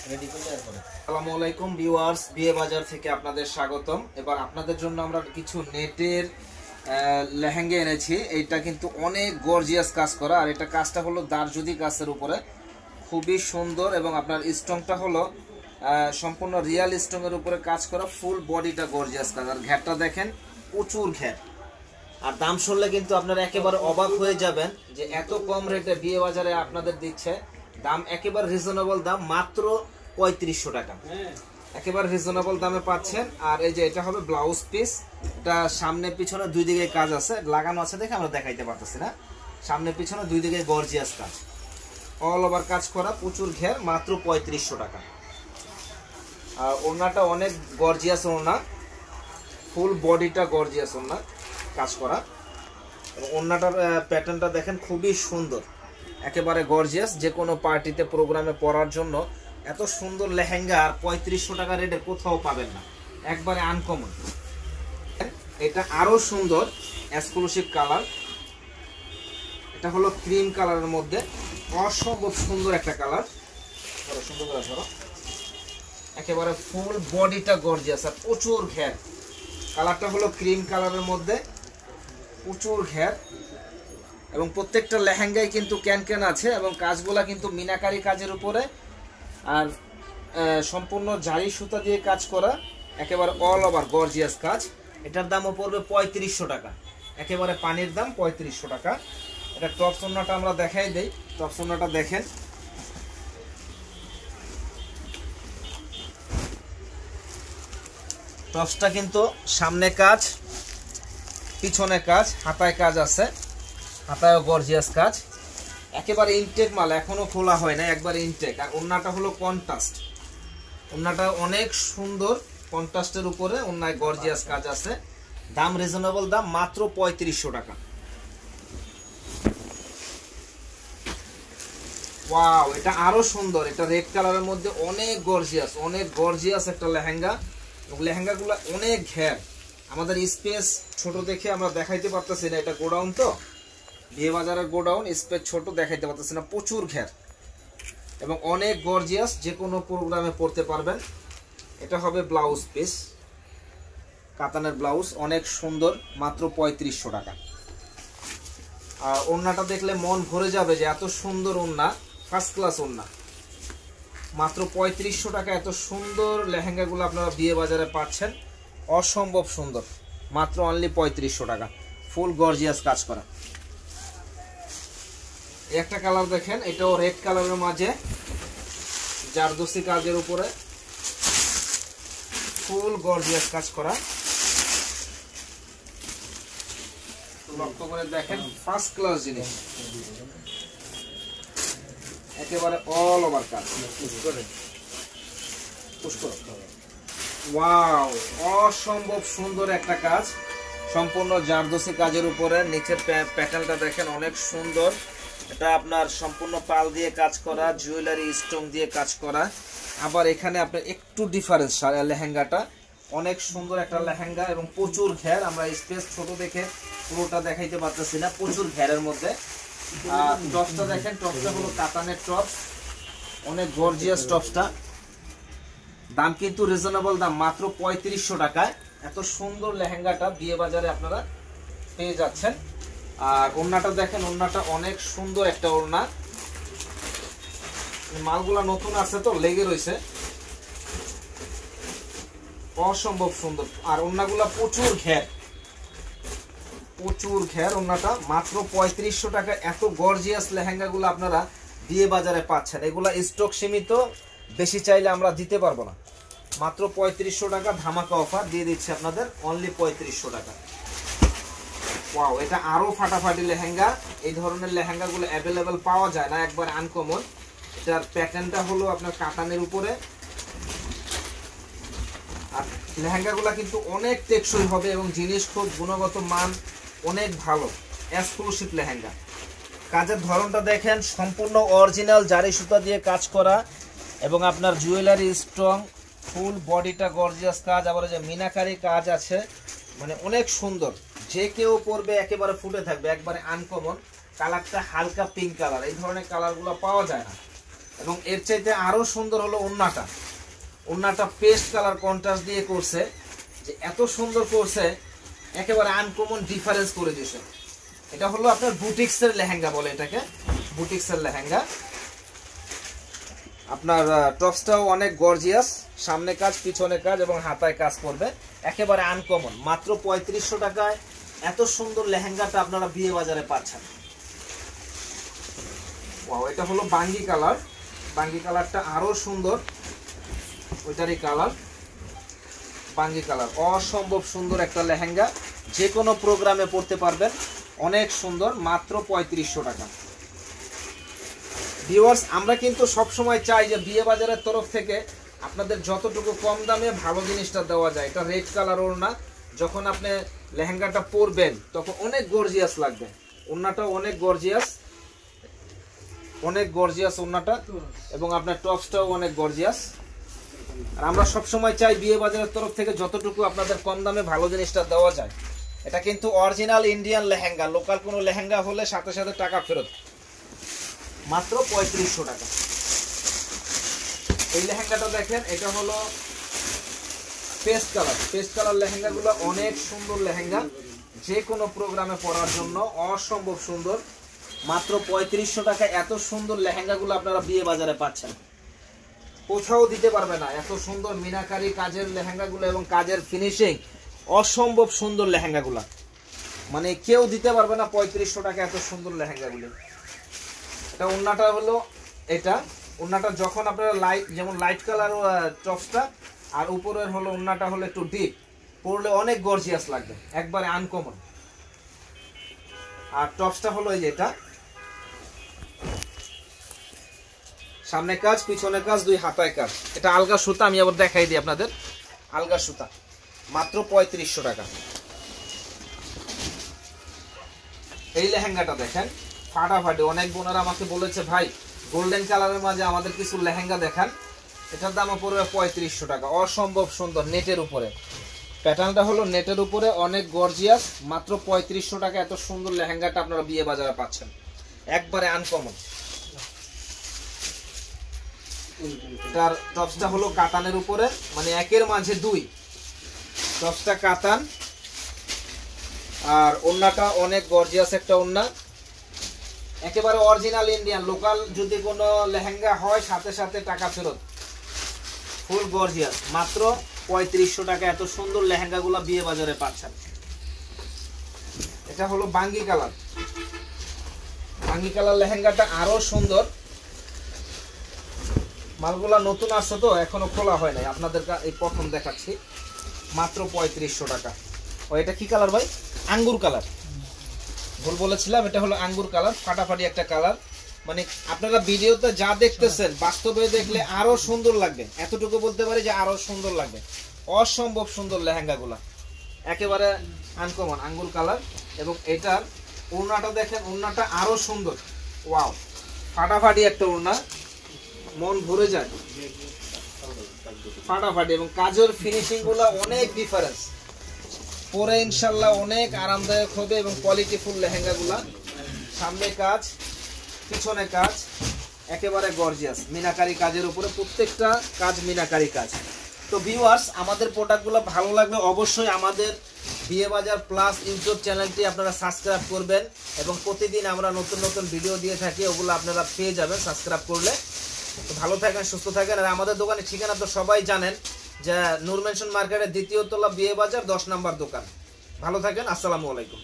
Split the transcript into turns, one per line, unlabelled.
আসসালামু আলাইকুম ভিউয়ার্স, বিয়ে বাজার থেকে আপনাদের স্বাগতম। এবার আপনাদের জন্য আমরা কিছু নেটের লেহেঙ্গা এনেছি। এইটা কিন্তু অনেক গর্জিয়াস কাজ করা, আর এটা কাজটা হলো দারজুদি কাজের উপরে, খুবই সুন্দর। এবং আপনার স্টোনটা হলো সম্পূর্ণ রিয়েল স্টোনের উপরে কাজ করা, ফুল বডিটা গর্জিয়াস কাজ। আর ঘেরটা দেখেন, প্রচুর ঘের। আর দাম শুনলে কিন্তু আপনারা একেবারে অবাক হয়ে যাবেন যে এত কম রেটে বিয়ে বাজারে আপনাদের দিচ্ছে। দাম একেবারে রিজনেবল দাম, মাত্র 3500 টাকা, একেবারে রিজনেবল দামে পাচ্ছেন। আর এই যে এটা হবে ব্লাউজ পিস, এটা সামনে পিছনে দুই দিকে কাজ আছে, লাগানো আছে দেখে আমরা দেখাইতে পারতেছি না। সামনে পিছনে দুই দিকে গর্জিয়াস কাজ, অল ওভার কাজ করা, প্রচুর ঘের, মাত্র 3500 টাকা। আর ওড়নাটা অনেক গর্জিয়াস ওড়না, ফুল বডিটা গর্জিয়াস ওড়না কাজ করা। ওড়নাটার প্যাটার্নটা দেখেন, খুবই সুন্দর, একেবারে গর্জিয়াস। যে কোনো পার্টিতে প্রোগ্রামে পরার জন্য এত সুন্দর লেহেঙ্গা আর 3500 টাকা রেটে কোথাও পাবেন না, একবারে আনকমন। এটা আরো সুন্দর এক্সক্লুসিভ কালার, এটা হলো ক্রিম কালারের মধ্যে, অসম্ভব সুন্দর একটা কালার, সুন্দর করে ধরো, একেবারে ফুল বডিটা গর্জিয়াস আর প্রচুর ঘের। কালারটা হলো ক্রিম কালারের মধ্যে, প্রচুর ঘের। এবং প্রত্যেকটা লেহেঙ্গায় কিন্তু ক্যান আছে, এবং কাজগুলা কিন্তু মিনাকারি কাজের উপরে, আর সম্পূর্ণ জারি সুতা দিয়ে কাজ করা, একেবারে অল ওভার গর্জিয়াস কাজ। এটার দামও পড়বে 3500 টাকা, একেবারে পানির দাম 3500 টাকা। এটা টপ ওড়নাটা আমরা দেখাই দেই, টপ ওড়নাটা দেখেন, টপসটা কিন্তু সামনে কাজ, পিছনে কাজ, হাতায় কাজ আছে, হাতায়ও গর্জিয়াস কাজ, একেবারে ইনটেক মাল, এখনো খোলা হয় না, একবারে ইনটেক। আর ওড়নাটা হলো কন্ট্রাস্ট, ওড়নাটা অনেক সুন্দর, কন্ট্রাস্টের উপরে ওড়নায় গর্জিয়াস কাজ আছে। দাম রিজনেবল দাম, মাত্র 3500 টাকা। ওয়াও, এটা আরো সুন্দর, এটা রেড কালারের মধ্যে অনেক গর্জিয়াস, অনেক গর্জিয়াস একটা লেহেঙ্গা। লেহেঙ্গাগুলো অনেক ঘের, আমাদের স্পেস ছোট দেখে আমরা দেখাইতে পারতেছি না, এটা গোডাউন তো, বিয়ে বাজারের গোডাউন, স্পেস ছোট দেখাইতে পারতেছি না, প্রচুর ঘের এবং অনেক গর্জিয়াস, যে কোনো প্রোগ্রামে পরতে পারবেন। এটা হবে ব্লাউজ পিস, কাতানের ব্লাউজ, অনেক সুন্দর, মাত্র 3500 টাকা। আর ওড়নাটা দেখলে মন ভরে যাবে যে এত সুন্দর ওড়না, ফার্স্ট ক্লাস ওড়না, মাত্র 3500 টাকা। এত সুন্দর লেহেঙ্গাগুলো আপনারা বিয়ে বাজারে পাচ্ছেন, অসম্ভব সুন্দর, মাত্র অনলি 3500 টাকা, ফুল গর্জিয়াস কাজ করা। একটা কালার দেখেন, এটাও রেড কালারের মাঝে জারদোসি কাজের উপরে, ফুল গর্জিয়াস কাজ করা। লক্ষ্য করে দেখেন, ফার্স্ট ক্লাস জিনিস, একেবারে অল ওভার কাজ। ওয়াও, অসম্ভব সুন্দর একটা কাজ, সম্পূর্ণ জারদোসি কাজের উপরে। নিচের প্যাটার্নটা দেখেন, অনেক সুন্দর। এটা আপনার সম্পূর্ণ পাল দিয়ে কাজ করা, জুয়েলারি স্টোন দিয়ে কাজ করা। আবার এখানে আপনার একটু ডিফারেন্স, লেহেঙ্গাটা অনেক সুন্দর একটা লেহেঙ্গা এবং প্রচুর ঘের। আমরা স্পেস ছোট দেখে পুরোটা দেখাইতে পারতেছি না, প্রচুর ঘেরের মধ্যে। আর টপসটা দেখেন, টপসটা হলো কাতানের টপস, অনেক গর্জিয়াস টপসটা। দাম কিন্তু রিজনেবল দাম, মাত্র 3500 টাকায় এত সুন্দর লেহেঙ্গাটা বিয়ে বাজারে আপনারা পেয়ে যাচ্ছেন। আর ওড়নাটা দেখেন, ওড়নাটা অনেক সুন্দর একটা ওড়না, মালগুলা নতুন আছে তো লেগে রয়েছে, অসম্ভব সুন্দর। আর ওড়নাগুলা প্রচুর ঘের, প্রচুর ঘের ওড়নাটা, মাত্র 3500 টাকা। এত গর্জিয়াস লেহেঙ্গাগুলো আপনারা বিয়ে বাজারে পাচ্ছেন, এগুলা স্টক সীমিত, বেশি চাইলে আমরা দিতে পারবো না। মাত্র 3500 টাকা ধামাকা অফার দিয়ে দিচ্ছে আপনাদের, অনলি 3500 টাকা। ওয়াও, এটা আরো ফাটাফাটি লেহেঙ্গা। এই ধরনের লেহেঙ্গাগুলো অ্যাভেলেবেল পাওয়া যায় না, একবার আনকমন। এটার প্যাটার্নটা হলো আপনার কাতানের উপরে। আর লেহেঙ্গাগুলো কিন্তু অনেক টেকসই হবে এবং জিনিস খুব গুণগত মান অনেক ভালো, এক্সক্লুসিভ লেহেঙ্গা। কাজের ধরনটা দেখেন, সম্পূর্ণ অরিজিনাল জারি সুতা দিয়ে কাজ করা এবং আপনার জুয়েলারি স্ট্রং, ফুল বডিটা গর্জিয়াস কাজ। আবার যে মিনাকারি কাজ আছে, মানে অনেক সুন্দর, যে কেউ পরবে একেবারে ফুটে থাকবে, একবারে আনকমন। কালারটা হালকা পিঙ্ক কালার, এই ধরনের কালারগুলো পাওয়া যায় না। এবং এর চাইতে আরো সুন্দর হলো ওন্নাটা। ওন্নাটা পেস্ট কালার কন্ট্রাস্ট দিয়ে করছে, যে এত সুন্দর করছে, একেবারে আনকমন ডিফারেন্স করে দিয়েছে। এটা হলো আপনার বুটিক্সের লেহেঙ্গা বলে এটাকে, বুটিক্সের লেহেঙ্গা। আপনার টপসটাও অনেক গর্জিয়াস, সামনে কাজ পিছনে কাজ এবং হাতায় কাজ করবে, একেবারে আনকমন। মাত্র 3500 টাকায় এত সুন্দর লেহেঙ্গাটা আপনারা বিয়ে বাজারে পাচ্ছেন। ওয়াও, এটা হলো বাঙ্গি কালার। বাঙ্গি কালারটা আরো সুন্দর, ওইটারই কালার বাঙ্গি কালার। অসম্ভব সুন্দর একটা লেহেঙ্গা, যে কোনো প্রোগ্রামে পড়তে পারবেন, অনেক সুন্দর। মাত্র 3500 টাকা। ভিউয়ার্স, আমরা কিন্তু সব সময় চাই যে বিয়ে বাজারের তরফ থেকে আপনাদের যতটুকু কম দামে ভালো জিনিসটা দেওয়া যায়। এটা রেড কালার ওড়না, যখন আপনি লেহেঙ্গাটা পরবেন তখন অনেক গর্জিয়াস লাগবে। ওড়নাটাও অনেক গর্জিয়াস, অনেক গর্জিয়াস ওড়নাটা, এবং আপনার টপসটাও অনেক গর্জিয়াস। আর আমরা সব সময় চাই বিয়ে বাজারের তরফ থেকে যতটুকু আপনাদের কম দামে ভালো জিনিসটা দেওয়া যায়। এটা কিন্তু অরিজিনাল ইন্ডিয়ান লেহেঙ্গা, লোকাল কোনো লেহেঙ্গা হলে সাথে সাথে টাকা ফেরত। মাত্র 3500 টাকা। এই লেহেঙ্গাটা দেখেন, এটা হলো পেস্ট কালার। পেস্ট কালার লেহেঙ্গাগুলো অনেক সুন্দর লেহেঙ্গা, যে কোনো প্রোগ্রামে পরার জন্য অসম্ভব সুন্দর। মাত্র 3500 টাকা এত সুন্দর লেহেঙ্গাগুলো আপনারা বিয়ে বাজারে পাচ্ছেন, কোথাও দিতে পারবে না। এত সুন্দর মিনাকারি কাজের লেহেঙ্গাগুলো এবং কাজের ফিনিশিং, অসম্ভব সুন্দর লেহেঙ্গাগুলো, মানে কেউ দিতে পারবে না 3500 টাকা এত সুন্দর লেহেঙ্গাগুলো। এটা ওন্নাটা হলো, এটা ওন্নাটা যখন আপনারা লাইট, যেমন লাইট কালার টপসটা, আর উপরের হলো ওন্নাটা হলো একটু ডিপ, পরলে অনেক গর্জিয়াস লাগবে, একবারে আনকমন। আর টপসটা হলো এই যে এটা, সামনে কাজ পিছনে কাজ, দুই হাতায় কাজ। এটা আলগা সুতা, আমি আবার দেখাই দিই আপনাদের, আলগা সুতা। মাত্র 3500 টাকা। এই লেহেঙ্গাটা দেখেন, ফাটাফাটি। অনেক বোনেরা আমাকে বলেছে, ভাই গোল্ডেন কালারের মাঝে আমাদের কিছু লেহেঙ্গা দেখান। এটার দাম পড়বে 3500 টাকা। অসম্ভব সুন্দর, নেটের উপরে, প্যাটার্নটা হলো নেটের উপরে, অনেক গর্জিয়াস। মাত্র 3500 টাকা এত সুন্দর লেহেঙ্গাটা আপনারা বিয়ে বাজারে পাচ্ছেন, একবারে আনকমন। তার টপসটা হলো কাতানের উপরে, মানে একের মাঝে দুই। টপসটা কাতান, আর ওন্নাটা অনেক গর্জিয়াস একটা ওন্না, একেবারে অরিজিনাল ইন্ডিয়ান। লোকাল যদি কোনো লেহেঙ্গা হয় সাথে সাথে টাকা ফেরত, ফুল গর্জিয়াস। মাত্র 3500 টাকা এত সুন্দর লেহেঙ্গাগুলো বিয়ে বাজারে পাচ্ছেন। এটা হলো বাঙ্গি কালার। বাঙ্গি কালার লেহেঙ্গাটা আরো সুন্দর। মালগুলা নতুন আসছে তো, এখনো খোলা হয় নাই, আপনাদের এই প্রথম দেখাচ্ছি। মাত্র 3500 টাকা। ও এটা কি কালার ভাই? আঙ্গুর কালার, ভুল বলেছিলাম। এটা হলো আঙ্গুর কালার, ফাটাফাটি একটা কালার। মানে আপনারা ভিডিওতে যা দেখতেছেন, বাস্তবে দেখলে আরো সুন্দর লাগবে, এতটুকু বলতে পারি যে আরো সুন্দর লাগবে। অসম্ভব সুন্দর লেহেঙ্গাগুলা, একেবারে আনকমন আঙ্গুর কালার। এবং এটার ওড়নাটা দেখেন, ওড়নাটা আরো সুন্দর। ওয়াও, ফাটাফাটি একটা ওড়না, মন ভরে যায়, ফাটাফাটি। এবং কাজের ফিনিশিং গুলা অনেক ডিফারেন্স, পরে ইনশাল্লাহ অনেক আরামদায়ক হবে। এবং কোয়ালিটিফুল লেহেঙ্গাগুলা, সামনে কাজ পিছনে কাজ, একেবারে গর্জিয়াস মিনাকারি কাজের উপরে, প্রত্যেকটা কাজ মিনাকারি কাজ। তো ভিউয়ার্স, আমাদের প্রোডাক্টগুলো ভালো লাগবে অবশ্যই আমাদের বিয়ে বাজার প্লাস ইউটিউব চ্যানেলটি আপনারা সাবস্ক্রাইব করবেন, এবং প্রতিদিন আমরা নতুন নতুন ভিডিও দিয়ে থাকি, ওগুলো আপনারা পেয়ে যাবেন সাবস্ক্রাইব করলে। তো ভালো থাকেন, সুস্থ থাকেন। আর আমাদের দোকানের ঠিকানা তো সবাই জানেন, যে নূর মেনশন মার্কেটের দ্বিতীয় তলা, বিয়ে বাজার 10 নম্বর দোকান। ভালো থাকেন, আসসালামু আলাইকুম।